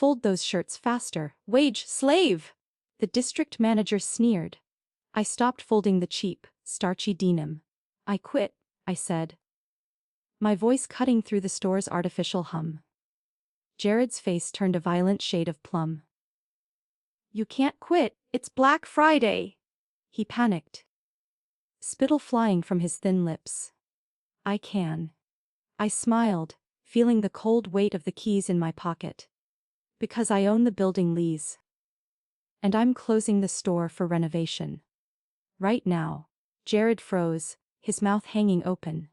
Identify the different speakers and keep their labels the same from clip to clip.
Speaker 1: fold those shirts faster, wage slave! The district manager sneered. I stopped folding the cheap, starchy denim. I quit, I said, my voice cutting through the store's artificial hum. Jared's face turned a violent shade of plum. You can't quit, it's Black Friday! He panicked, spittle flying from his thin lips. I can. I smiled, feeling the cold weight of the keys in my pocket. Because I own the building lease. And I'm closing the store for renovation. Right now. Jared froze, his mouth hanging open.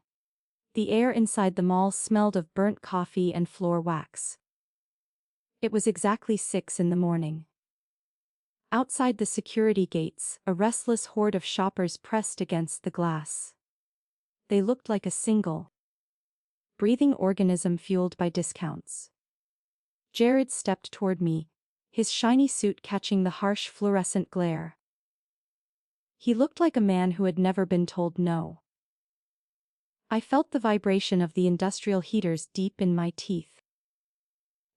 Speaker 1: The air inside the mall smelled of burnt coffee and floor wax. It was exactly 6 in the morning. Outside the security gates, a restless horde of shoppers pressed against the glass. They looked like a single, breathing organism fueled by discounts. Jared stepped toward me, his shiny suit catching the harsh fluorescent glare. He looked like a man who had never been told no. I felt the vibration of the industrial heaters deep in my teeth.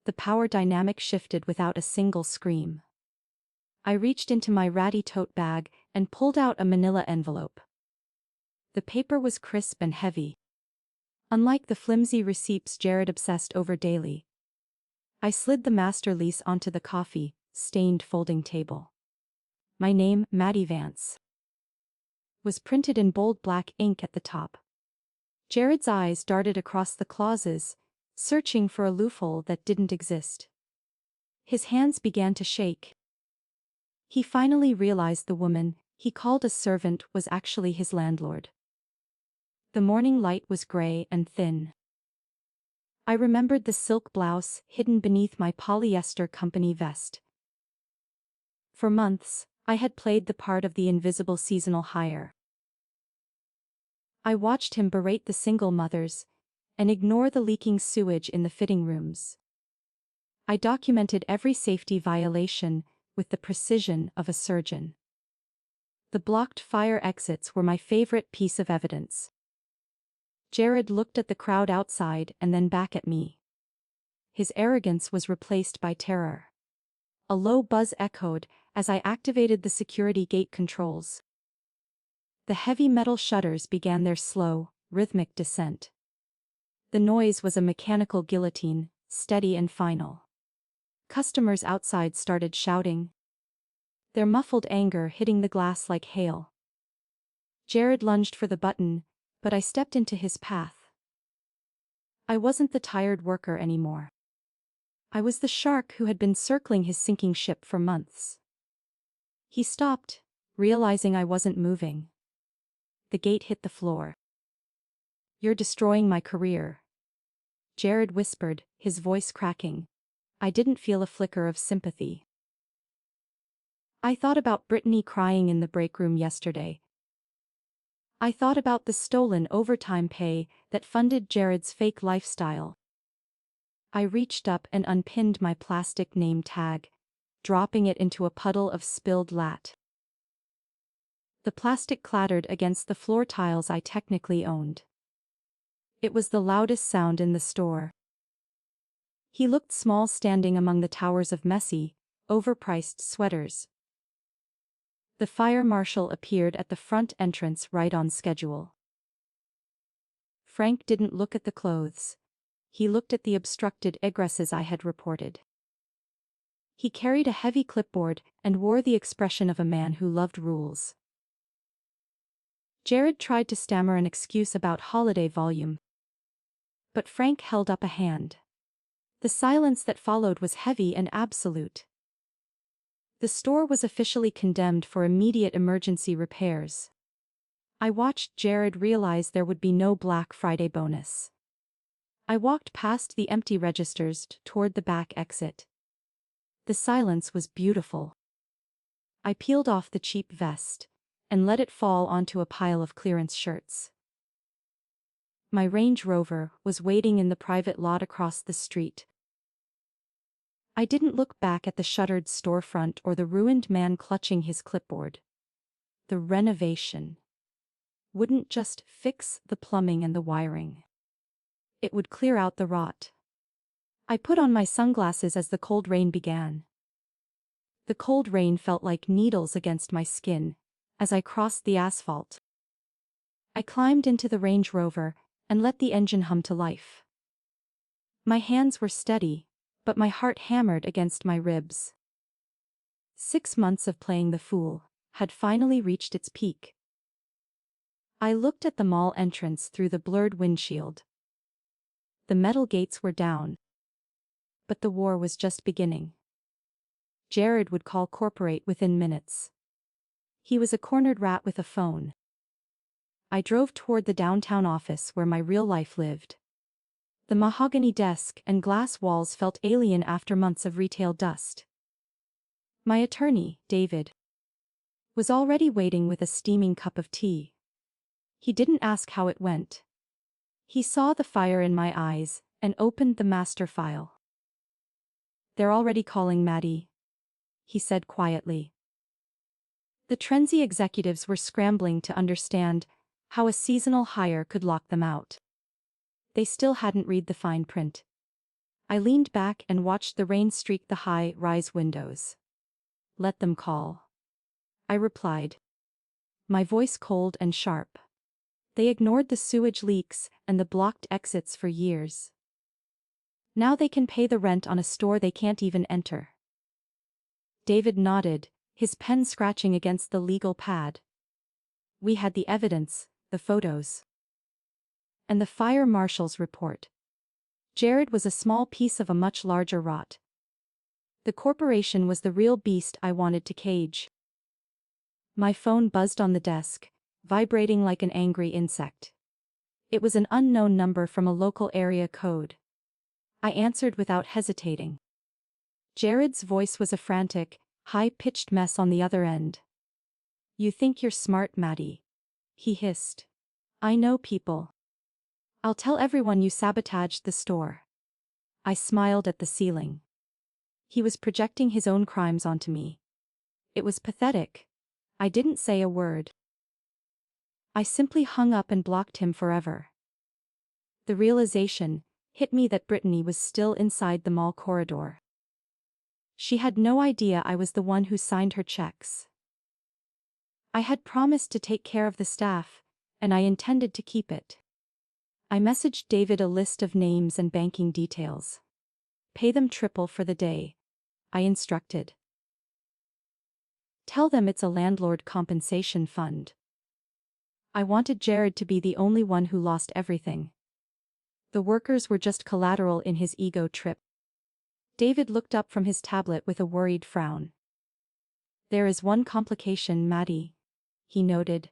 Speaker 1: The power dynamic shifted without a single scream. I reached into my ratty tote bag and pulled out a manila envelope. The paper was crisp and heavy. Unlike the flimsy receipts Jared obsessed over daily. I slid the master lease onto the coffee-stained folding table. My name, Maddie Vance, was printed in bold black ink at the top. Jared's eyes darted across the clauses, searching for a loophole that didn't exist. His hands began to shake. He finally realized the woman he called a servant was actually his landlord. The morning light was gray and thin. I remembered the silk blouse hidden beneath my polyester company vest. For months, I had played the part of the invisible seasonal hire. I watched him berate the single mothers and ignore the leaking sewage in the fitting rooms. I documented every safety violation with the precision of a surgeon. The blocked fire exits were my favorite piece of evidence. Jared looked at the crowd outside and then back at me. His arrogance was replaced by terror. A low buzz echoed as I activated the security gate controls. The heavy metal shutters began their slow, rhythmic descent. The noise was a mechanical guillotine, steady and final. Customers outside started shouting, their muffled anger hitting the glass like hail. Jared lunged for the button, but I stepped into his path. I wasn't the tired worker anymore. I was the shark who had been circling his sinking ship for months. He stopped, realizing I wasn't moving. The gate hit the floor. You're destroying my career, Jared whispered, his voice cracking. I didn't feel a flicker of sympathy. I thought about Brittany crying in the break room yesterday. I thought about the stolen overtime pay that funded Jared's fake lifestyle. I reached up and unpinned my plastic name tag, dropping it into a puddle of spilled lat. The plastic clattered against the floor tiles I technically owned. It was the loudest sound in the store. He looked small standing among the towers of messy, overpriced sweaters. The fire marshal appeared at the front entrance right on schedule. Frank didn't look at the clothes. He looked at the obstructed egresses I had reported. He carried a heavy clipboard and wore the expression of a man who loved rules. Jared tried to stammer an excuse about holiday volume, but Frank held up a hand. The silence that followed was heavy and absolute. The store was officially condemned for immediate emergency repairs. I watched Jared realize there would be no Black Friday bonus. I walked past the empty registers toward the back exit. The silence was beautiful. I peeled off the cheap vest and let it fall onto a pile of clearance shirts. My Range Rover was waiting in the private lot across the street. I didn't look back at the shuttered storefront or the ruined man clutching his clipboard. The renovation wouldn't just fix the plumbing and the wiring. It would clear out the rot. I put on my sunglasses as the cold rain began. The cold rain felt like needles against my skin as I crossed the asphalt. I climbed into the Range Rover and let the engine hum to life. My hands were steady, but my heart hammered against my ribs. 6 months of playing the fool had finally reached its peak. I looked at the mall entrance through the blurred windshield. The metal gates were down. But the war was just beginning. Jared would call corporate within minutes. He was a cornered rat with a phone. I drove toward the downtown office where my real life lived. The mahogany desk and glass walls felt alien after months of retail dust. My attorney, David, was already waiting with a steaming cup of tea. He didn't ask how it went. He saw the fire in my eyes and opened the master file. "They're already calling Maddie," he said quietly. The trendy executives were scrambling to understand how a seasonal hire could lock them out. They still hadn't read the fine print. I leaned back and watched the rain streak the high-rise windows. "Let them call," I replied, my voice cold and sharp. They ignored the sewage leaks and the blocked exits for years. Now they can pay the rent on a store they can't even enter. David nodded, his pen scratching against the legal pad. We had the evidence, the photos, and the fire marshal's report. Jared was a small piece of a much larger rot. The corporation was the real beast I wanted to cage. My phone buzzed on the desk, vibrating like an angry insect. It was an unknown number from a local area code. I answered without hesitating. Jared's voice was a frantic, high-pitched mess on the other end. "You think you're smart, Maddie," he hissed. "I know people. I'll tell everyone you sabotaged the store." I smiled at the ceiling. He was projecting his own crimes onto me. It was pathetic. I didn't say a word. I simply hung up and blocked him forever. The realization hit me that Brittany was still inside the mall corridor. She had no idea I was the one who signed her checks. I had promised to take care of the staff, and I intended to keep it. I messaged David a list of names and banking details. "Pay them triple for the day," I instructed. "Tell them it's a landlord compensation fund." I wanted Jared to be the only one who lost everything. The workers were just collateral in his ego trip. David looked up from his tablet with a worried frown. "There is one complication, Maddie," he noted.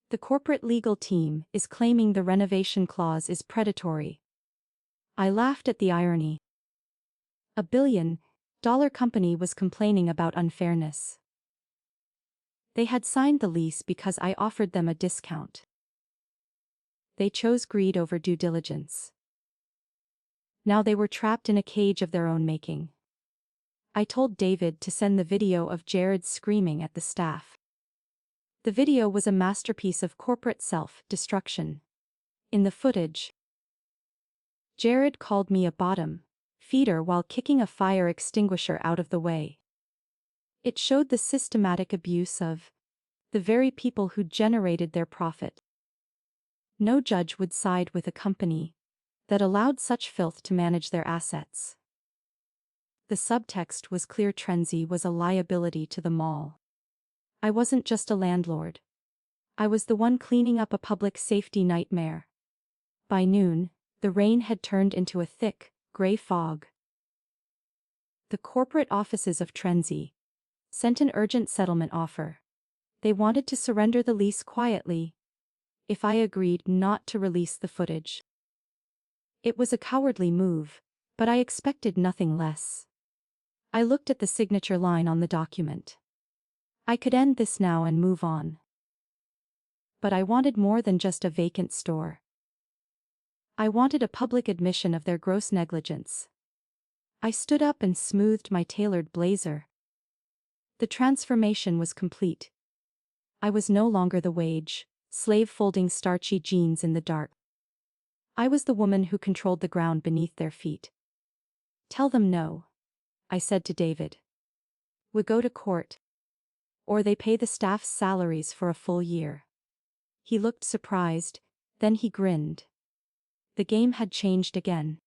Speaker 1: "The corporate legal team is claiming the renovation clause is predatory." I laughed at the irony. A billion-dollar company was complaining about unfairness. They had signed the lease because I offered them a discount. They chose greed over due diligence. Now they were trapped in a cage of their own making. I told David to send the video of Jared screaming at the staff. The video was a masterpiece of corporate self-destruction. In the footage, Jared called me a bottom feeder while kicking a fire extinguisher out of the way. It showed the systematic abuse of the very people who generated their profit. No judge would side with a company that allowed such filth to manage their assets. The subtext was clear: Trenzy was a liability to the mall. I wasn't just a landlord. I was the one cleaning up a public safety nightmare. By noon, the rain had turned into a thick, gray fog. The corporate offices of Trenzy sent an urgent settlement offer. They wanted to surrender the lease quietly, if I agreed not to release the footage. It was a cowardly move, but I expected nothing less. I looked at the signature line on the document. I could end this now and move on. But I wanted more than just a vacant store. I wanted a public admission of their gross negligence. I stood up and smoothed my tailored blazer. The transformation was complete. I was no longer the wage slave folding starchy jeans in the dark. I was the woman who controlled the ground beneath their feet. Tell them no, I said to David. We go to court. Or they pay the staff's salaries for a full year. He looked surprised, then he grinned. The game had changed again.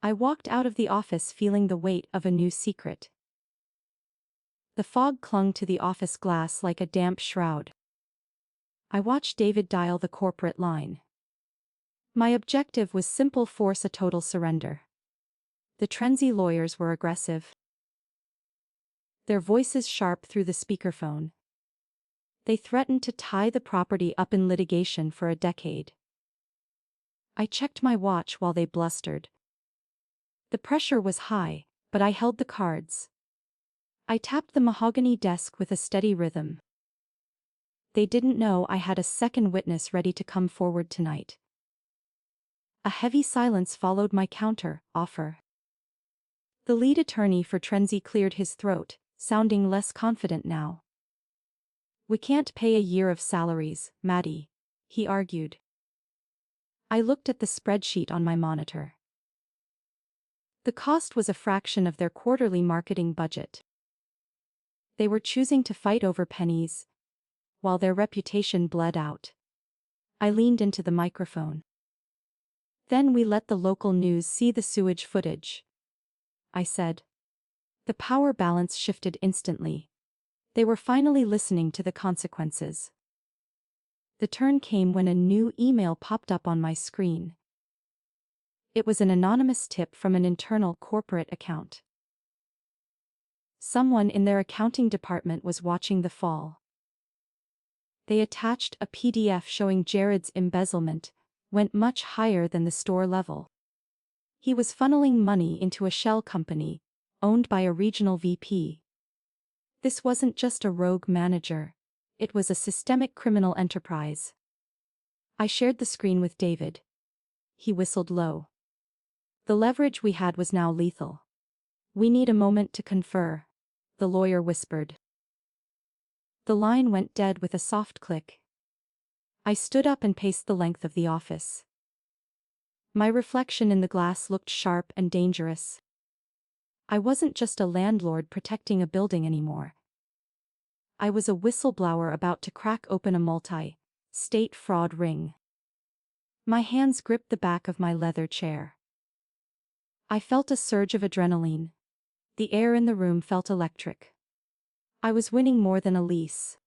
Speaker 1: I walked out of the office feeling the weight of a new secret. The fog clung to the office glass like a damp shroud. I watched David dial the corporate line. My objective was simple: force a total surrender. The Trenzy lawyers were aggressive. Their voices sharp through the speakerphone. They threatened to tie the property up in litigation for a decade. I checked my watch while they blustered. The pressure was high, but I held the cards. I tapped the mahogany desk with a steady rhythm. They didn't know I had a second witness ready to come forward tonight. A heavy silence followed my counter offer. The lead attorney for Trenzy cleared his throat, sounding less confident now. We can't pay a year of salaries, Maddie, he argued. I looked at the spreadsheet on my monitor. The cost was a fraction of their quarterly marketing budget. They were choosing to fight over pennies, while their reputation bled out. I leaned into the microphone. Then we let the local news see the sewage footage, I said. The power balance shifted instantly. They were finally listening to the consequences. The turn came when a new email popped up on my screen. It was an anonymous tip from an internal corporate account. Someone in their accounting department was watching the fall. They attached a PDF showing Jared's embezzlement went much higher than the store level. He was funneling money into a shell company, owned by a regional VP. This wasn't just a rogue manager, it was a systemic criminal enterprise. I shared the screen with David. He whistled low. The leverage we had was now lethal. We need a moment to confer, the lawyer whispered. The line went dead with a soft click. I stood up and paced the length of the office. My reflection in the glass looked sharp and dangerous. I wasn't just a landlord protecting a building anymore. I was a whistleblower about to crack open a multi-state fraud ring. My hands gripped the back of my leather chair. I felt a surge of adrenaline. The air in the room felt electric. I was winning more than a lease.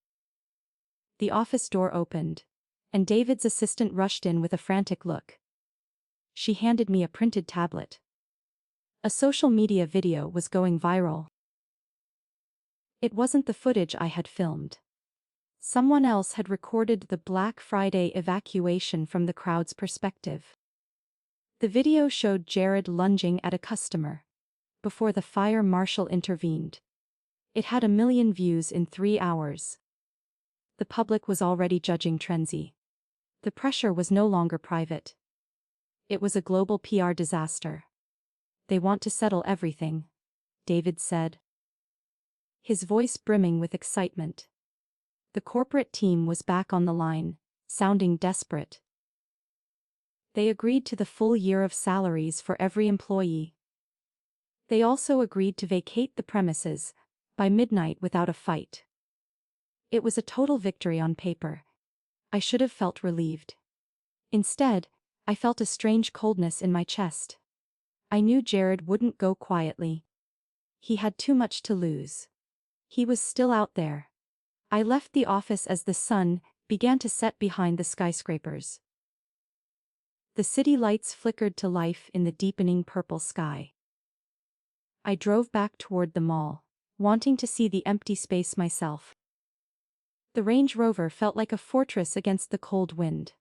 Speaker 1: The office door opened, and David's assistant rushed in with a frantic look. She handed me a printed tablet. A social media video was going viral. It wasn't the footage I had filmed. Someone else had recorded the Black Friday evacuation from the crowd's perspective. The video showed Jared lunging at a customer before the fire marshal intervened. It had 1 million views in 3 hours. The public was already judging Trenzy. The pressure was no longer private. It was a global PR disaster. They want to settle everything, David said, his voice brimming with excitement. The corporate team was back on the line, sounding desperate. They agreed to the full year of salaries for every employee. They also agreed to vacate the premises by midnight without a fight. It was a total victory on paper. I should have felt relieved. Instead, I felt a strange coldness in my chest. I knew Jared wouldn't go quietly. He had too much to lose. He was still out there. I left the office as the sun began to set behind the skyscrapers. The city lights flickered to life in the deepening purple sky. I drove back toward the mall, wanting to see the empty space myself. The Range Rover felt like a fortress against the cold wind.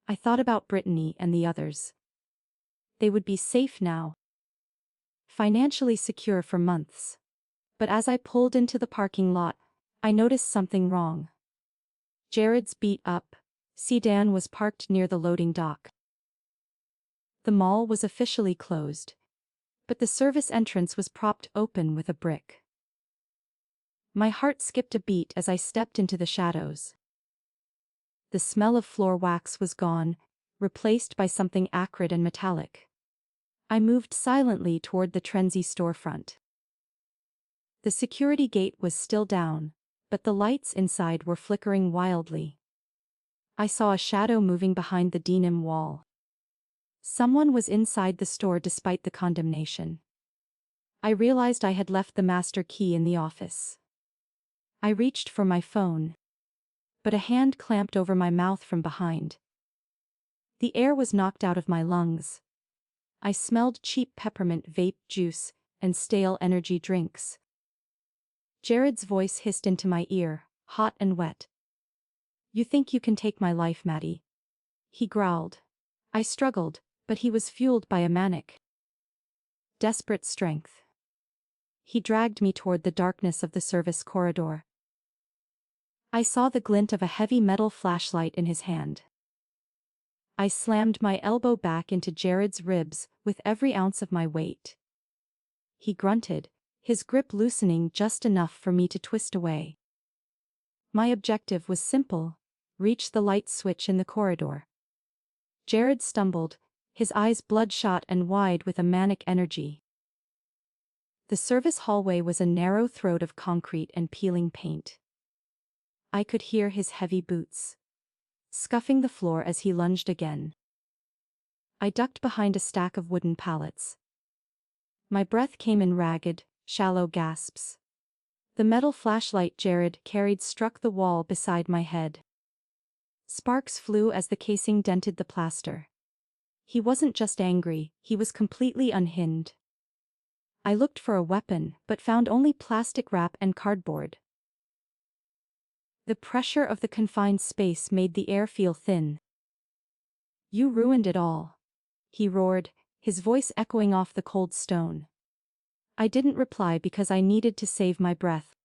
Speaker 1: I thought about Brittany and the others. They would be safe now. Financially secure for months. But as I pulled into the parking lot, I noticed something wrong. Jared's beat-up sedan was parked near the loading dock. The mall was officially closed, but the service entrance was propped open with a brick. My heart skipped a beat as I stepped into the shadows. The smell of floor wax was gone, replaced by something acrid and metallic. I moved silently toward the trendy storefront. The security gate was still down, but the lights inside were flickering wildly. I saw a shadow moving behind the denim wall. Someone was inside the store despite the condemnation. I realized I had left the master key in the office. I reached for my phone, but a hand clamped over my mouth from behind. The air was knocked out of my lungs. I smelled cheap peppermint vape juice and stale energy drinks. Jared's voice hissed into my ear, hot and wet. "You think you can take my life, Maddie?" He growled. I struggled, but he was fueled by a manic, desperate strength. He dragged me toward the darkness of the service corridor. I saw the glint of a heavy metal flashlight in his hand. I slammed my elbow back into Jared's ribs with every ounce of my weight. He grunted, his grip loosening just enough for me to twist away. My objective was simple: reach the light switch in the corridor. Jared stumbled, his eyes bloodshot and wide with a manic energy. The service hallway was a narrow throat of concrete and peeling paint. I could hear his heavy boots scuffing the floor as he lunged again. I ducked behind a stack of wooden pallets. My breath came in ragged, shallow gasps. The metal flashlight Jared carried struck the wall beside my head. Sparks flew as the casing dented the plaster. He wasn't just angry, he was completely unhinged. I looked for a weapon, but found only plastic wrap and cardboard. The pressure of the confined space made the air feel thin. "You ruined it all," he roared, his voice echoing off the cold stone. I didn't reply because I needed to save my breath.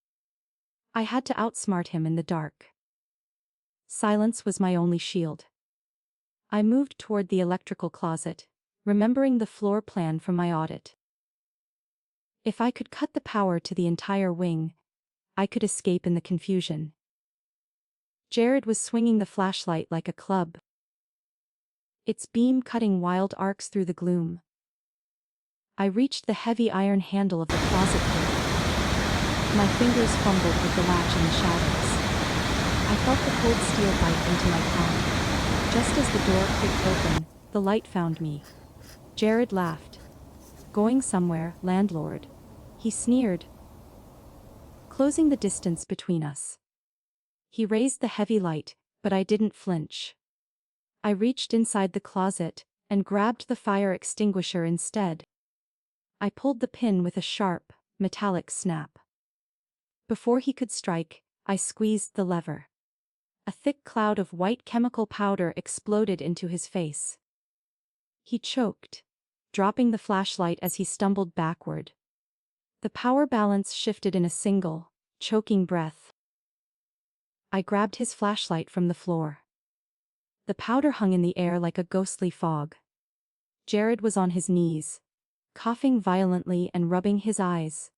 Speaker 1: I had to outsmart him in the dark. Silence was my only shield. I moved toward the electrical closet, remembering the floor plan from my audit. If I could cut the power to the entire wing, I could escape in the confusion. Jared was swinging the flashlight like a club, its beam cutting wild arcs through the gloom. I reached the heavy iron handle of the closet door. My fingers fumbled with the latch in the shadows. I felt the cold steel bite into my palm. Just as the door clicked open, the light found me. Jared laughed. "Going somewhere, landlord?" he sneered, closing the distance between us. He raised the heavy light, but I didn't flinch. I reached inside the closet and grabbed the fire extinguisher instead. I pulled the pin with a sharp, metallic snap. Before he could strike, I squeezed the lever. A thick cloud of white chemical powder exploded into his face. He choked, dropping the flashlight as he stumbled backward. The power balance shifted in a single, choking breath. I grabbed his flashlight from the floor. The powder hung in the air like a ghostly fog. Jared was on his knees, coughing violently and rubbing his eyes.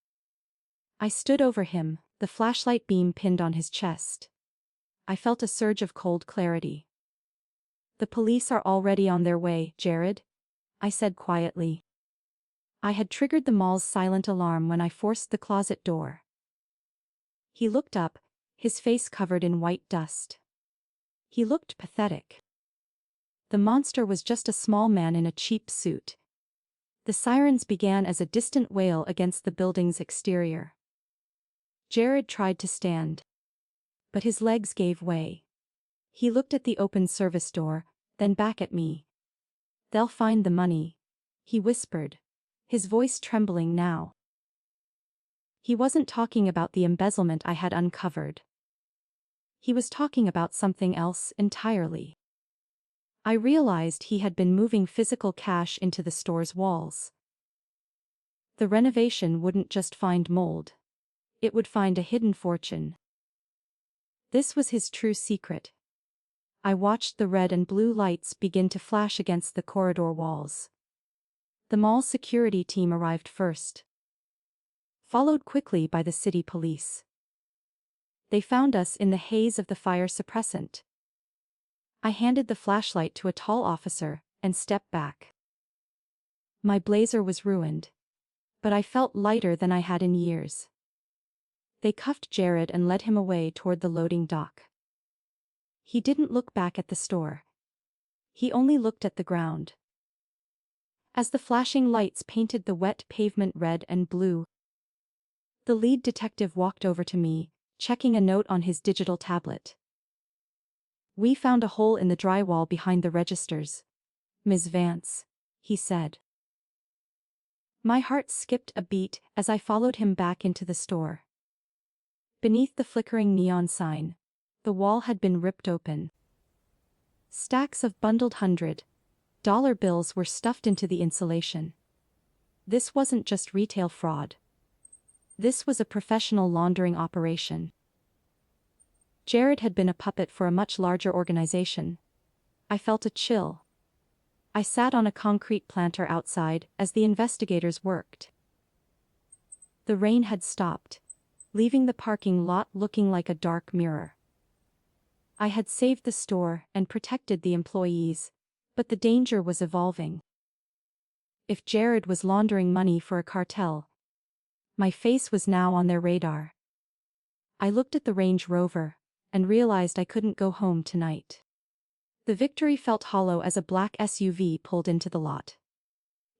Speaker 1: I stood over him, the flashlight beam pinned on his chest. I felt a surge of cold clarity. "The police are already on their way, Jared," I said quietly. I had triggered the mall's silent alarm when I forced the closet door. He looked up, his face covered in white dust. He looked pathetic. The monster was just a small man in a cheap suit. The sirens began as a distant wail against the building's exterior. Jared tried to stand, but his legs gave way. He looked at the open service door, then back at me. "They'll find the money," he whispered, his voice trembling now. He wasn't talking about the embezzlement I had uncovered. He was talking about something else entirely. I realized he had been moving physical cash into the store's walls. The renovation wouldn't just find mold. It would find a hidden fortune. This was his true secret. I watched the red and blue lights begin to flash against the corridor walls. The mall security team arrived first, followed quickly by the city police. They found us in the haze of the fire suppressant. I handed the flashlight to a tall officer and stepped back. My blazer was ruined, but I felt lighter than I had in years. They cuffed Jared and led him away toward the loading dock. He didn't look back at the store. He only looked at the ground. As the flashing lights painted the wet pavement red and blue, the lead detective walked over to me, checking a note on his digital tablet. "We found a hole in the drywall behind the registers, Ms. Vance," he said. My heart skipped a beat as I followed him back into the store. Beneath the flickering neon sign, the wall had been ripped open. Stacks of bundled $100 bills were stuffed into the insulation. This wasn't just retail fraud. This was a professional laundering operation. Jared had been a puppet for a much larger organization. I felt a chill. I sat on a concrete planter outside as the investigators worked. The rain had stopped, leaving the parking lot looking like a dark mirror. I had saved the store and protected the employees, but the danger was evolving. If Jared was laundering money for a cartel, my face was now on their radar. I looked at the Range Rover and realized I couldn't go home tonight. The victory felt hollow as a black SUV pulled into the lot.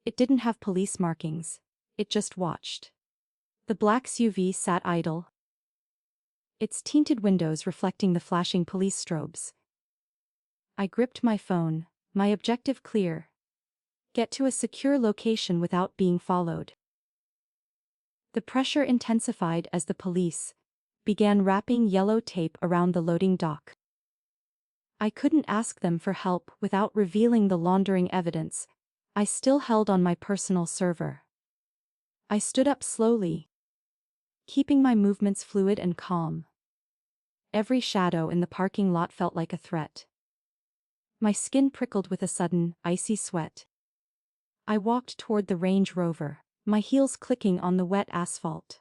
Speaker 1: It didn't have police markings, it just watched. The black SUV sat idle, its tinted windows reflecting the flashing police strobes. I gripped my phone, my objective clear: get to a secure location without being followed. The pressure intensified as the police began wrapping yellow tape around the loading dock. I couldn't ask them for help without revealing the laundering evidence I still held on my personal server. I stood up slowly, keeping my movements fluid and calm. Every shadow in the parking lot felt like a threat. My skin prickled with a sudden, icy sweat. I walked toward the Range Rover, my heels clicking on the wet asphalt.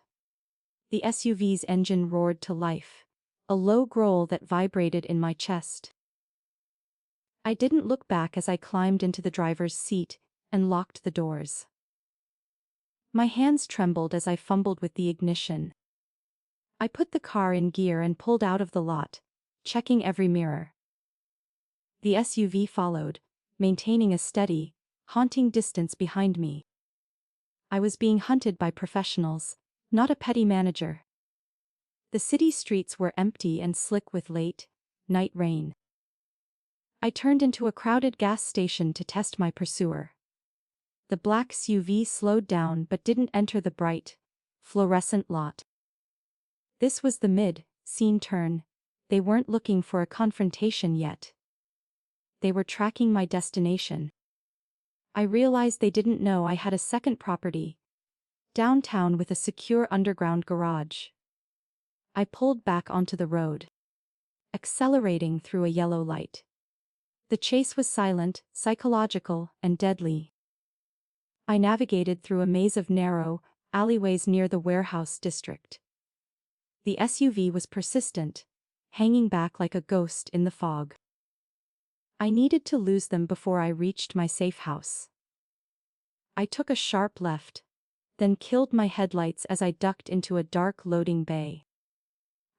Speaker 1: The SUV's engine roared to life, a low growl that vibrated in my chest. I didn't look back as I climbed into the driver's seat and locked the doors. My hands trembled as I fumbled with the ignition. I put the car in gear and pulled out of the lot, checking every mirror. The SUV followed, maintaining a steady, haunting distance behind me. I was being hunted by professionals, not a petty manager. The city streets were empty and slick with late night rain. I turned into a crowded gas station to test my pursuer. The black SUV slowed down but didn't enter the bright, fluorescent lot. This was the mid-scene turn. They weren't looking for a confrontation yet. They were tracking my destination. I realized they didn't know I had a second property, downtown with a secure underground garage. I pulled back onto the road, accelerating through a yellow light. The chase was silent, psychological, and deadly. I navigated through a maze of narrow alleyways near the warehouse district. The SUV was persistent, hanging back like a ghost in the fog. I needed to lose them before I reached my safe house. I took a sharp left, then killed my headlights as I ducked into a dark loading bay.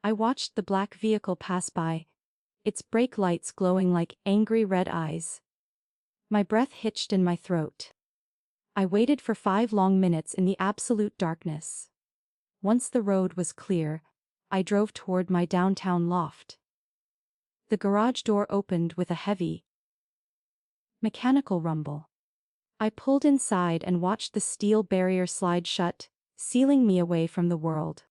Speaker 1: I watched the black vehicle pass by, its brake lights glowing like angry red eyes. My breath hitched in my throat. I waited for 5 long minutes in the absolute darkness. Once the road was clear, I drove toward my downtown loft. The garage door opened with a heavy, mechanical rumble. I pulled inside and watched the steel barrier slide shut, sealing me away from the world.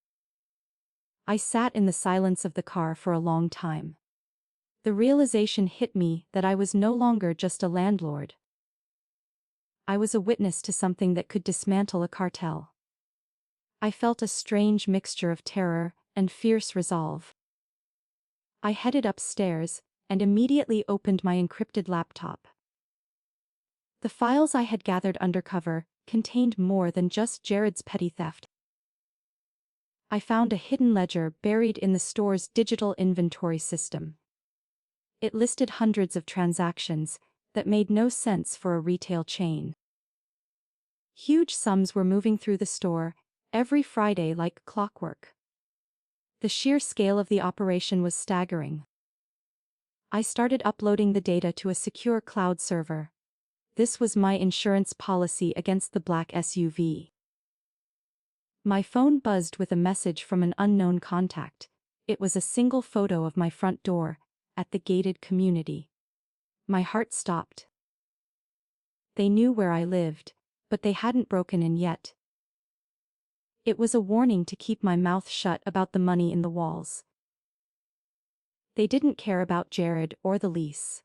Speaker 1: I sat in the silence of the car for a long time. The realization hit me that I was no longer just a landlord. I was a witness to something that could dismantle a cartel. I felt a strange mixture of terror and fierce resolve. I headed upstairs and immediately opened my encrypted laptop. The files I had gathered undercover contained more than just Jared's petty theft. I found a hidden ledger buried in the store's digital inventory system. It listed hundreds of transactions that made no sense for a retail chain. Huge sums were moving through the store every Friday like clockwork. The sheer scale of the operation was staggering. I started uploading the data to a secure cloud server. This was my insurance policy against the black SUV. My phone buzzed with a message from an unknown contact. It was a single photo of my front door, at the gated community. My heart stopped. They knew where I lived, but they hadn't broken in yet. It was a warning to keep my mouth shut about the money in the walls. They didn't care about Jared or the lease.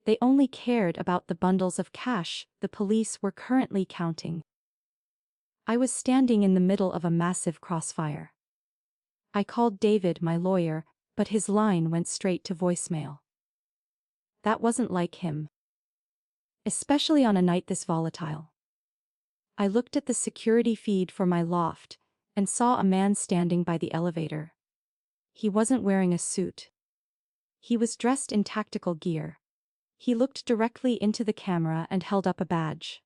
Speaker 1: They only cared about the bundles of cash the police were currently counting. I was standing in the middle of a massive crossfire. I called David, my lawyer, but his line went straight to voicemail. That wasn't like him. Especially on a night this volatile. I looked at the security feed for my loft and saw a man standing by the elevator. He wasn't wearing a suit. He was dressed in tactical gear. He looked directly into the camera and held up a badge.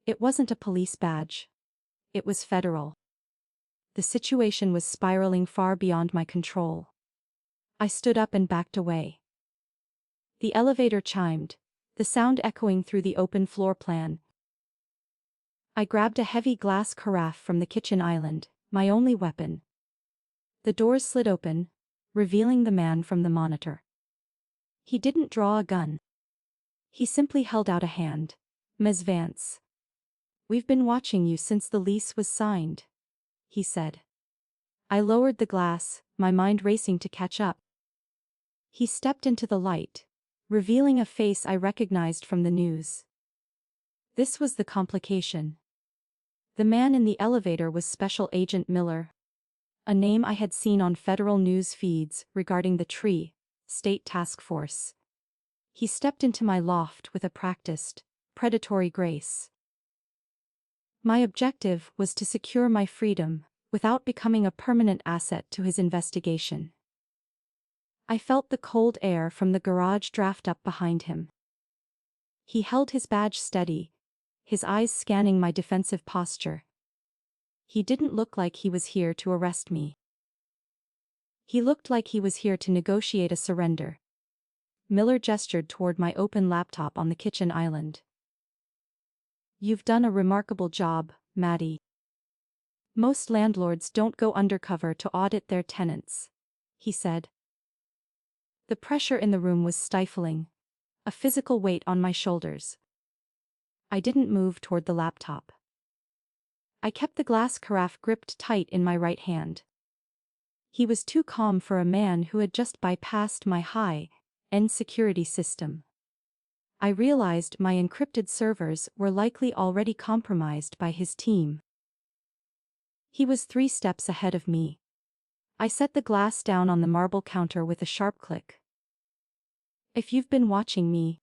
Speaker 1: It wasn't a police badge. It was federal. The situation was spiraling far beyond my control. I stood up and backed away. The elevator chimed, the sound echoing through the open floor plan. I grabbed a heavy glass carafe from the kitchen island, my only weapon. The doors slid open, revealing the man from the monitor. He didn't draw a gun. He simply held out a hand. "Ms. Vance. We've been watching you since the lease was signed," he said. I lowered the glass, my mind racing to catch up. He stepped into the light, revealing a face I recognized from the news. This was the complication. The man in the elevator was Special Agent Miller, a name I had seen on federal news feeds regarding the Tree State Task Force. He stepped into my loft with a practiced, predatory grace. My objective was to secure my freedom without becoming a permanent asset to his investigation. I felt the cold air from the garage draft up behind him. He held his badge steady, his eyes scanning my defensive posture. He didn't look like he was here to arrest me. He looked like he was here to negotiate a surrender. Miller gestured toward my open laptop on the kitchen island. "You've done a remarkable job, Maddie. Most landlords don't go undercover to audit their tenants," he said. The pressure in the room was stifling, a physical weight on my shoulders. I didn't move toward the laptop. I kept the glass carafe gripped tight in my right hand. He was too calm for a man who had just bypassed my high-end security system. I realized my encrypted servers were likely already compromised by his team. He was 3 steps ahead of me. I set the glass down on the marble counter with a sharp click. "If you've been watching me,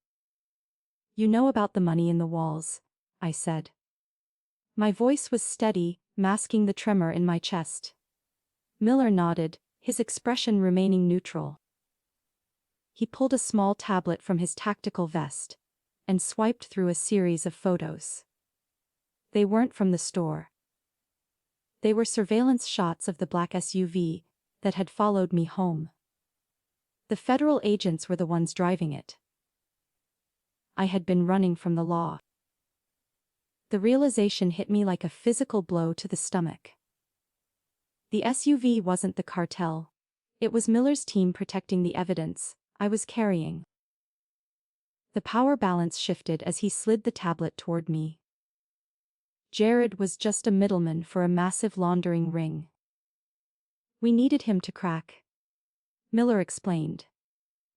Speaker 1: you know about the money in the walls," I said. My voice was steady, masking the tremor in my chest. Miller nodded, his expression remaining neutral. He pulled a small tablet from his tactical vest and swiped through a series of photos. They weren't from the store. They were surveillance shots of the black SUV that had followed me home. The federal agents were the ones driving it. I had been running from the law. The realization hit me like a physical blow to the stomach. The SUV wasn't the cartel. It was Miller's team protecting the evidence I was carrying. The power balance shifted as he slid the tablet toward me. Jared was just a middleman for a massive laundering ring. We needed him to crack, Miller explained.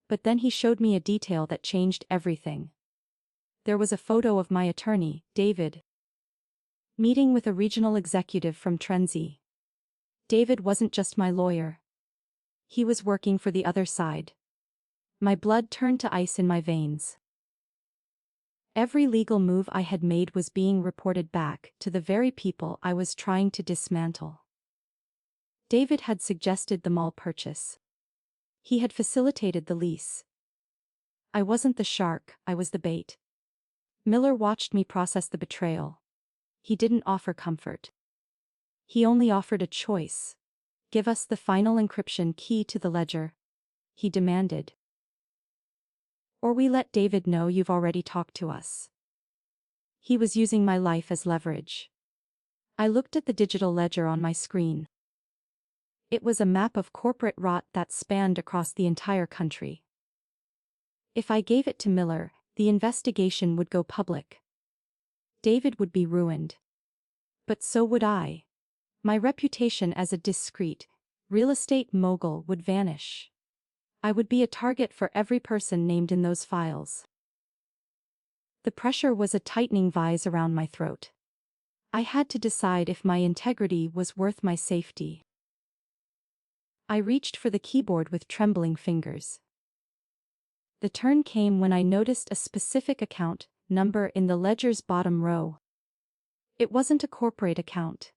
Speaker 1: But then he showed me a detail that changed everything. There was a photo of my attorney, David, meeting with a regional executive from Trenzy. David wasn't just my lawyer. He was working for the other side. My blood turned to ice in my veins. Every legal move I had made was being reported back to the very people I was trying to dismantle. David had suggested the mall purchase. He had facilitated the lease. I wasn't the shark, I was the bait. Miller watched me process the betrayal. He didn't offer comfort. He only offered a choice. Give us the final encryption key to the ledger, he demanded. Or we let David know you've already talked to us. He was using my life as leverage. I looked at the digital ledger on my screen. It was a map of corporate rot that spanned across the entire country. If I gave it to Miller, the investigation would go public. David would be ruined. But so would I. My reputation as a discreet, real estate mogul would vanish. I would be a target for every person named in those files. The pressure was a tightening vise around my throat. I had to decide if my integrity was worth my safety. I reached for the keyboard with trembling fingers. The turn came when I noticed a specific account number in the ledger's bottom row. It wasn't a corporate account.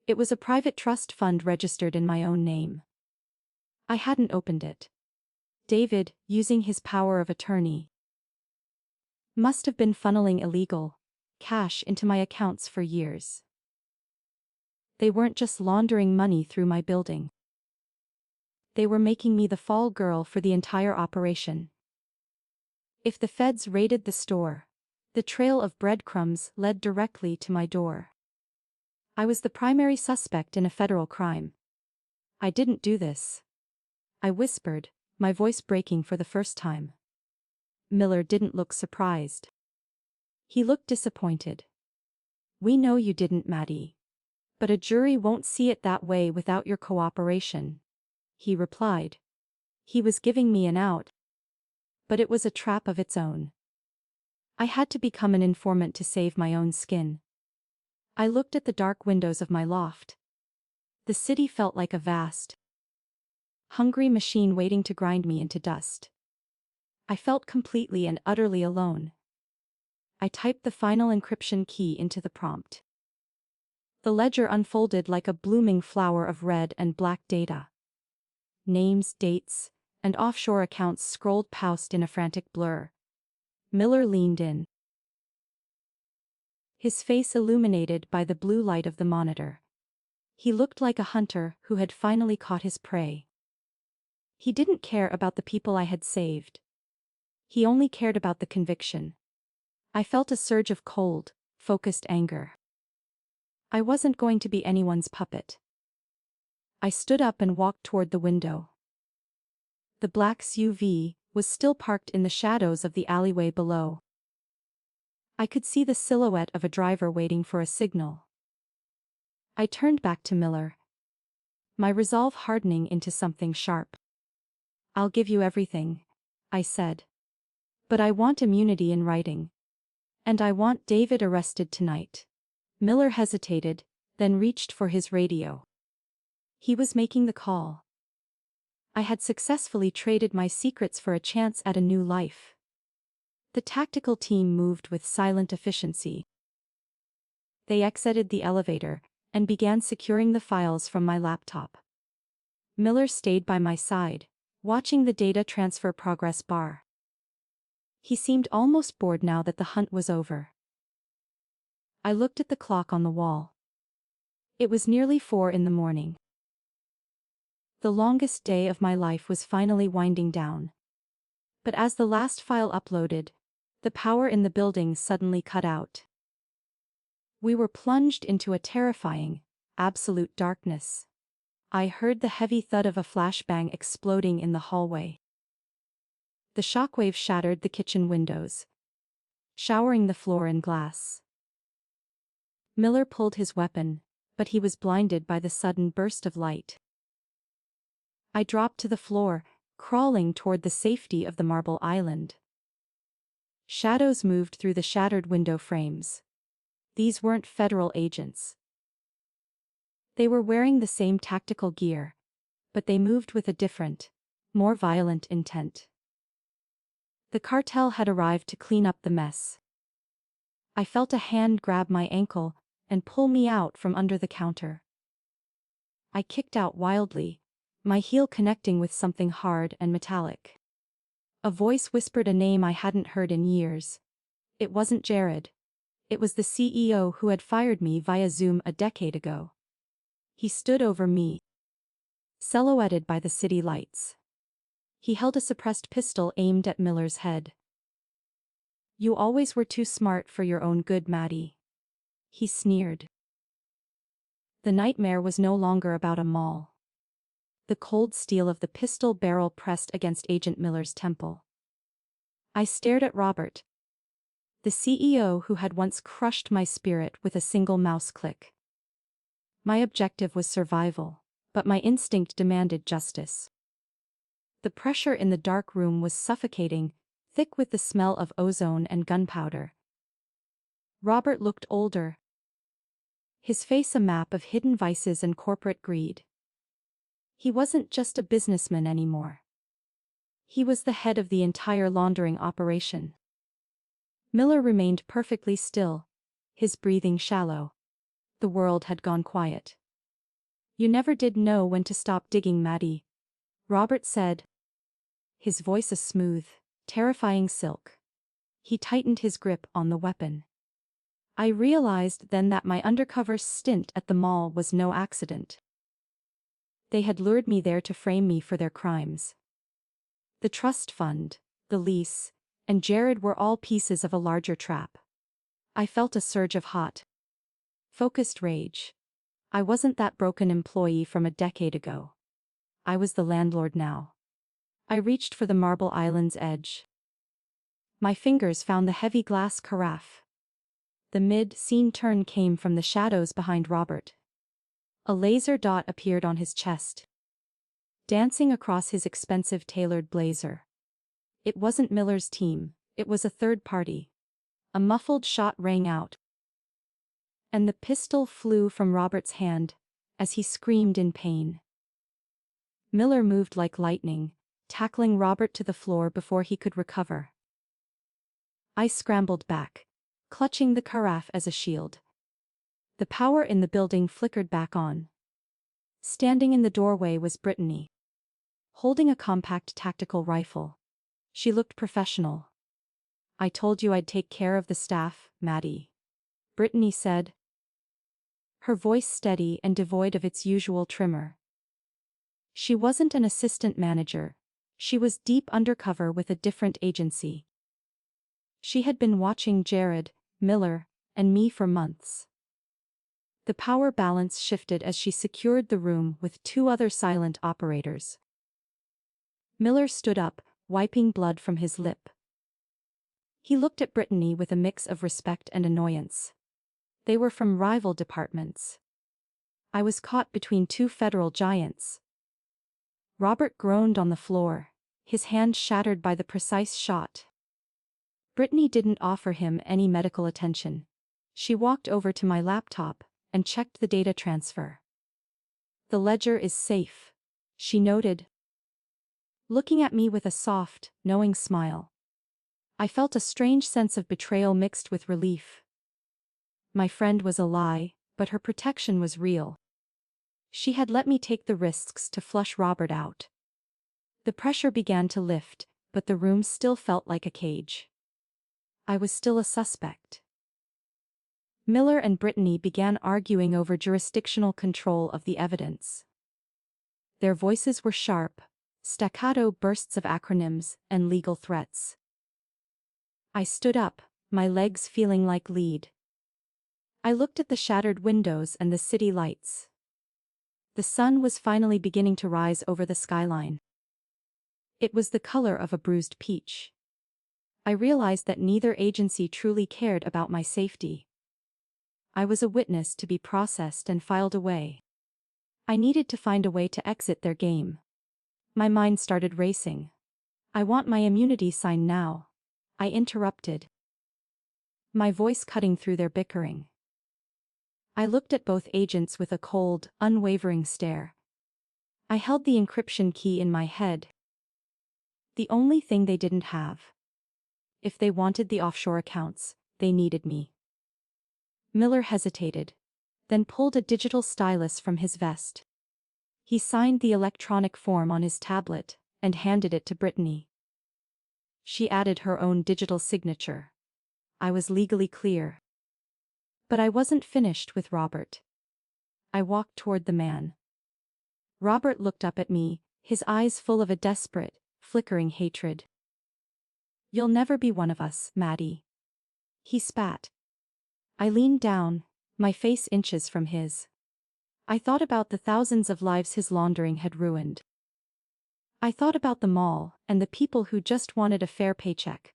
Speaker 1: It was a private trust fund registered in my own name. I hadn't opened it. David, using his power of attorney, must have been funneling illegal cash into my accounts for years. They weren't just laundering money through my building. They were making me the fall girl for the entire operation. If the feds raided the store, the trail of breadcrumbs led directly to my door. I was the primary suspect in a federal crime. I didn't do this. I whispered, my voice breaking for the first time. Miller didn't look surprised. He looked disappointed. We know you didn't, Maddie. But a jury won't see it that way without your cooperation, he replied. He was giving me an out. But it was a trap of its own. I had to become an informant to save my own skin. I looked at the dark windows of my loft. The city felt like a vast, hungry machine waiting to grind me into dust. I felt completely and utterly alone. I typed the final encryption key into the prompt. The ledger unfolded like a blooming flower of red and black data. Names, dates, and offshore accounts scrolled past in a frantic blur. Miller leaned in, his face illuminated by the blue light of the monitor. He looked like a hunter who had finally caught his prey. He didn't care about the people I had saved. He only cared about the conviction. I felt a surge of cold, focused anger. I wasn't going to be anyone's puppet. I stood up and walked toward the window. The black SUV was still parked in the shadows of the alleyway below. I could see the silhouette of a driver waiting for a signal. I turned back to Miller, my resolve hardening into something sharp. I'll give you everything, I said. But I want immunity in writing. And I want David arrested tonight. Miller hesitated, then reached for his radio. He was making the call. I had successfully traded my secrets for a chance at a new life. The tactical team moved with silent efficiency. They exited the elevator and began securing the files from my laptop. Miller stayed by my side, watching the data transfer progress bar. He seemed almost bored now that the hunt was over. I looked at the clock on the wall. It was nearly 4 a.m. The longest day of my life was finally winding down. But as the last file uploaded, the power in the building suddenly cut out. We were plunged into a terrifying, absolute darkness. I heard the heavy thud of a flashbang exploding in the hallway. The shockwave shattered the kitchen windows, showering the floor in glass. Miller pulled his weapon, but he was blinded by the sudden burst of light. I dropped to the floor, crawling toward the safety of the marble island. Shadows moved through the shattered window frames. These weren't federal agents. They were wearing the same tactical gear, but they moved with a different, more violent intent. The cartel had arrived to clean up the mess. I felt a hand grab my ankle and pull me out from under the counter. I kicked out wildly, my heel connecting with something hard and metallic. A voice whispered a name I hadn't heard in years. It wasn't Jared. It was the CEO who had fired me via Zoom a decade ago. He stood over me, silhouetted by the city lights. He held a suppressed pistol aimed at Miller's head. "You always were too smart for your own good, Maddie," he sneered. The nightmare was no longer about a mall. The cold steel of the pistol barrel pressed against Agent Miller's temple. I stared at Robert, the CEO who had once crushed my spirit with a single mouse click. My objective was survival, but my instinct demanded justice. The pressure in the dark room was suffocating, thick with the smell of ozone and gunpowder. Robert looked older, his face a map of hidden vices and corporate greed. He wasn't just a businessman anymore. He was the head of the entire laundering operation. Miller remained perfectly still, his breathing shallow. The world had gone quiet. "You never did know when to stop digging, Maddie," Robert said, his voice a smooth, terrifying silk. He tightened his grip on the weapon. I realized then that my undercover stint at the mall was no accident. They had lured me there to frame me for their crimes. The trust fund, the lease, and Jared were all pieces of a larger trap. I felt a surge of hot, focused rage. I wasn't that broken employee from a decade ago. I was the landlord now. I reached for the Marble Island's edge. My fingers found the heavy glass carafe. The mid-scene turn came from the shadows behind Robert. A laser dot appeared on his chest, dancing across his expensive tailored blazer. It wasn't Miller's team, it was a third party. A muffled shot rang out, and the pistol flew from Robert's hand as he screamed in pain. Miller moved like lightning, tackling Robert to the floor before he could recover. I scrambled back, clutching the carafe as a shield. The power in the building flickered back on. Standing in the doorway was Brittany, holding a compact tactical rifle. She looked professional. "I told you I'd take care of the staff, Maddie," Brittany said, her voice steady and devoid of its usual tremor. She wasn't an assistant manager. She was deep undercover with a different agency. She had been watching Jared, Miller, and me for months. The power balance shifted as she secured the room with two other silent operators. Miller stood up, wiping blood from his lip. He looked at Brittany with a mix of respect and annoyance. They were from rival departments. I was caught between two federal giants. Robert groaned on the floor, his hand shattered by the precise shot. Brittany didn't offer him any medical attention. She walked over to my laptop and checked the data transfer. "The ledger is safe," she noted, looking at me with a soft, knowing smile. I felt a strange sense of betrayal mixed with relief. My friend was a lie, but her protection was real. She had let me take the risks to flush Robert out. The pressure began to lift, but the room still felt like a cage. I was still a suspect. Miller and Brittany began arguing over jurisdictional control of the evidence. Their voices were sharp, staccato bursts of acronyms and legal threats. I stood up, my legs feeling like lead. I looked at the shattered windows and the city lights. The sun was finally beginning to rise over the skyline. It was the color of a bruised peach. I realized that neither agency truly cared about my safety. I was a witness to be processed and filed away. I needed to find a way to exit their game. My mind started racing. "I want my immunity signed now," I interrupted, my voice cutting through their bickering. I looked at both agents with a cold, unwavering stare. I held the encryption key in my head. The only thing they didn't have. If they wanted the offshore accounts, they needed me. Miller hesitated, then pulled a digital stylus from his vest. He signed the electronic form on his tablet and handed it to Brittany. She added her own digital signature. I was legally clear. But I wasn't finished with Robert. I walked toward the man. Robert looked up at me, his eyes full of a desperate, flickering hatred. "You'll never be one of us, Maddie." He spat. I leaned down, my face inches from his. I thought about the thousands of lives his laundering had ruined. I thought about the mall and the people who just wanted a fair paycheck.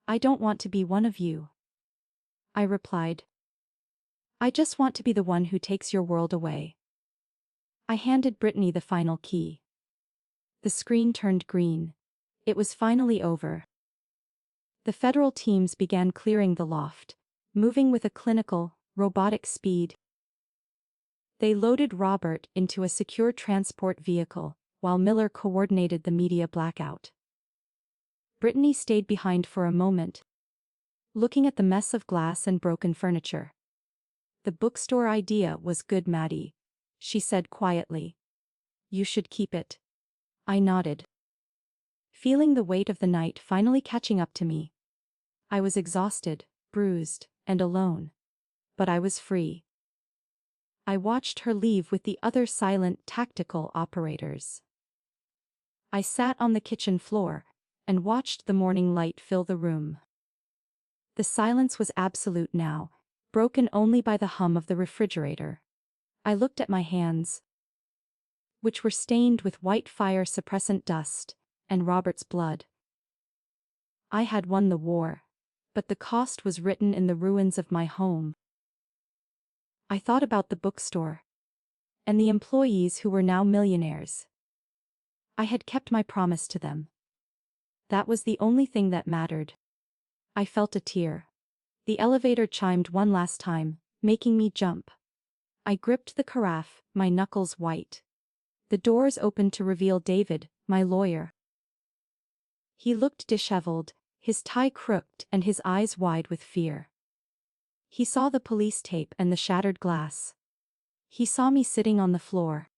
Speaker 1: "I don't want to be one of you," I replied. "I just want to be the one who takes your world away." I handed Brittany the final key. The screen turned green. It was finally over. The federal teams began clearing the loft, moving with a clinical, robotic speed. They loaded Robert into a secure transport vehicle, while Miller coordinated the media blackout. Brittany stayed behind for a moment, looking at the mess of glass and broken furniture. "The bookstore idea was good, Maddie," she said quietly. "You should keep it." I nodded, feeling the weight of the night finally catching up to me. I was exhausted, bruised, and alone. But I was free. I watched her leave with the other silent tactical operators. I sat on the kitchen floor and watched the morning light fill the room. The silence was absolute now, broken only by the hum of the refrigerator. I looked at my hands, which were stained with white fire suppressant dust and Robert's blood. I had won the war, but the cost was written in the ruins of my home. I thought about the bookstore and the employees who were now millionaires. I had kept my promise to them. That was the only thing that mattered. I felt a tear. The elevator chimed one last time, making me jump. I gripped the carafe, my knuckles white. The doors opened to reveal David, my lawyer. He looked disheveled, his tie crooked and his eyes wide with fear. He saw the police tape and the shattered glass. He saw me sitting on the floor.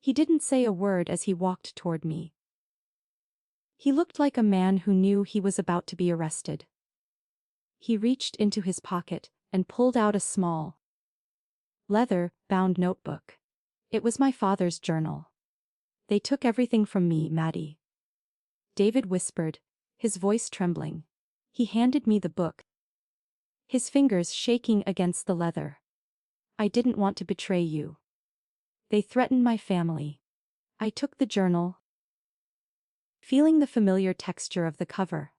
Speaker 1: He didn't say a word as he walked toward me. He looked like a man who knew he was about to be arrested. He reached into his pocket and pulled out a small, leather-bound notebook. It was my father's journal. "They took everything from me, Maddie," David whispered, his voice trembling. He handed me the book, his fingers shaking against the leather. "I didn't want to betray you. They threatened my family." I took the journal, feeling the familiar texture of the cover.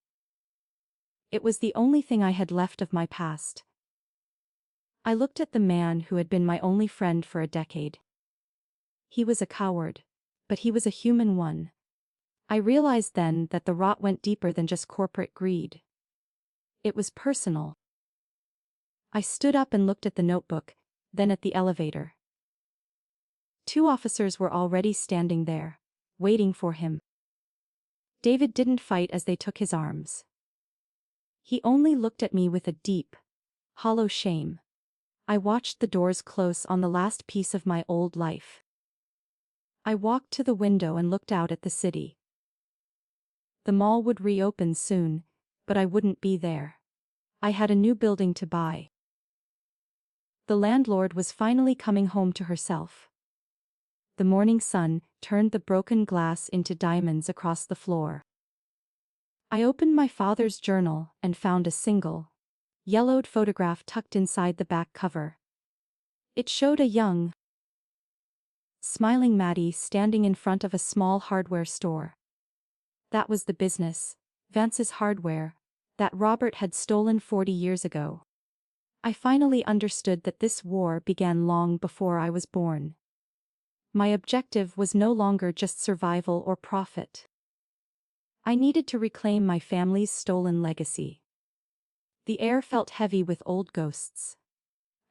Speaker 1: It was the only thing I had left of my past. I looked at the man who had been my only friend for a decade. He was a coward, but he was a human one. I realized then that the rot went deeper than just corporate greed. It was personal. I stood up and looked at the notebook, then at the elevator. 2 officers were already standing there, waiting for him. David didn't fight as they took his arms. He only looked at me with a deep, hollow shame. I watched the doors close on the last piece of my old life. I walked to the window and looked out at the city. The mall would reopen soon, but I wouldn't be there. I had a new building to buy. The landlord was finally coming home to herself. The morning sun turned the broken glass into diamonds across the floor. I opened my father's journal and found a single, yellowed photograph tucked inside the back cover. It showed a young, smiling Maddie standing in front of a small hardware store. That was the business, Vance's Hardware, that Robert had stolen 40 years ago. I finally understood that this war began long before I was born. My objective was no longer just survival or profit. I needed to reclaim my family's stolen legacy. The air felt heavy with old ghosts.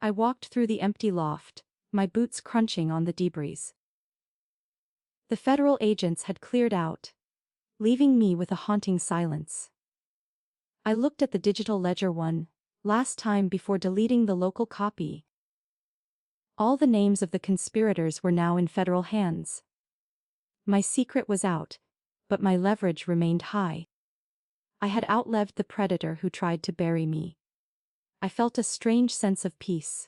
Speaker 1: I walked through the empty loft, my boots crunching on the debris. The federal agents had cleared out, leaving me with a haunting silence. I looked at the digital ledger one last time before deleting the local copy. All the names of the conspirators were now in federal hands. My secret was out, but my leverage remained high. I had outlived the predator who tried to bury me. I felt a strange sense of peace.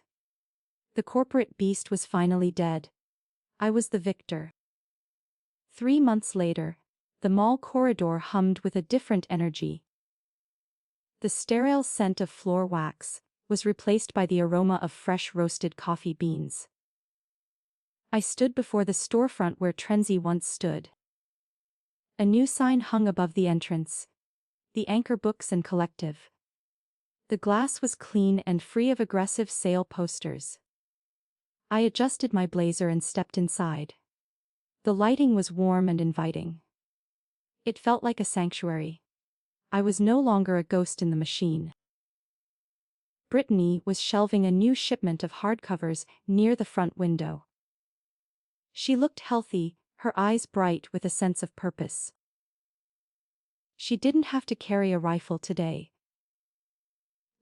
Speaker 1: The corporate beast was finally dead. I was the victor. 3 months later, the mall corridor hummed with a different energy. The sterile scent of floor wax was replaced by the aroma of fresh roasted coffee beans. I stood before the storefront where Trenzy once stood. A new sign hung above the entrance. The Anchor Books and Collective. The glass was clean and free of aggressive sale posters. I adjusted my blazer and stepped inside. The lighting was warm and inviting. It felt like a sanctuary. I was no longer a ghost in the machine. Brittany was shelving a new shipment of hardcovers near the front window. She looked healthy, her eyes bright with a sense of purpose. She didn't have to carry a rifle today.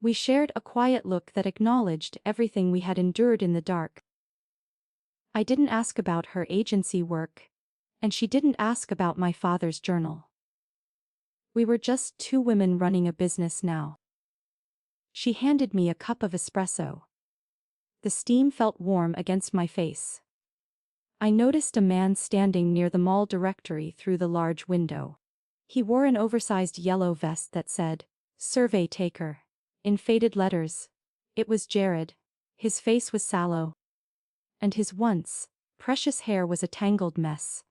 Speaker 1: We shared a quiet look that acknowledged everything we had endured in the dark. I didn't ask about her agency work, and she didn't ask about my father's journal. We were just two women running a business now. She handed me a cup of espresso. The steam felt warm against my face. I noticed a man standing near the mall directory through the large window. He wore an oversized yellow vest that said, "Survey Taker," in faded letters. It was Jared. His face was sallow. And his once precious hair was a tangled mess.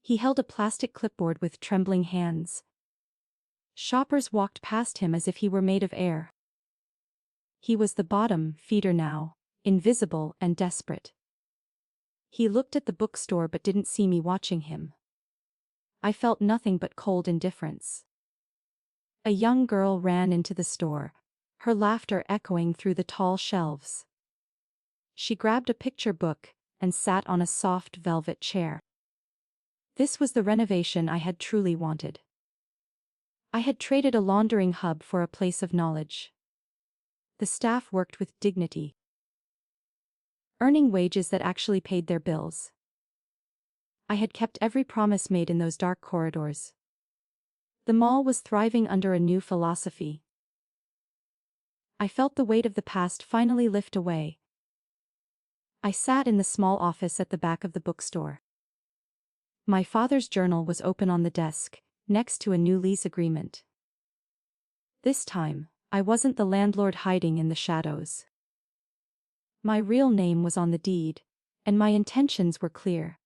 Speaker 1: He held a plastic clipboard with trembling hands. Shoppers walked past him as if he were made of air. He was the bottom feeder now, invisible and desperate. He looked at the bookstore but didn't see me watching him. I felt nothing but cold indifference. A young girl ran into the store, her laughter echoing through the tall shelves. She grabbed a picture book and sat on a soft velvet chair. This was the renovation I had truly wanted. I had traded a laundering hub for a place of knowledge. The staff worked with dignity, earning wages that actually paid their bills. I had kept every promise made in those dark corridors. The mall was thriving under a new philosophy. I felt the weight of the past finally lift away. I sat in the small office at the back of the bookstore. My father's journal was open on the desk, next to a new lease agreement. This time, I wasn't the landlord hiding in the shadows. My real name was on the deed, and my intentions were clear.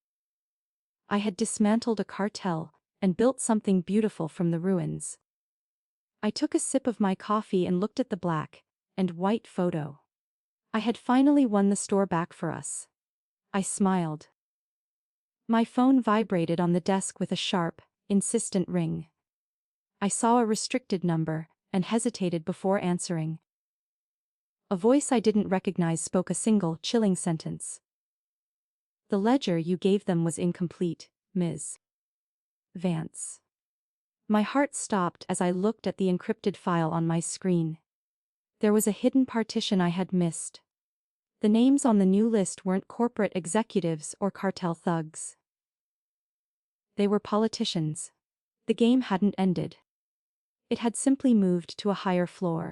Speaker 1: I had dismantled a cartel and built something beautiful from the ruins. I took a sip of my coffee and looked at the black and white photo. I had finally won the store back for us. I smiled. My phone vibrated on the desk with a sharp, insistent ring. I saw a restricted number and hesitated before answering. A voice I didn't recognize spoke a single, chilling sentence. "The ledger you gave them was incomplete, Ms. Vance." My heart stopped as I looked at the encrypted file on my screen. There was a hidden partition I had missed. The names on the new list weren't corporate executives or cartel thugs. They were politicians. The game hadn't ended. It had simply moved to a higher floor.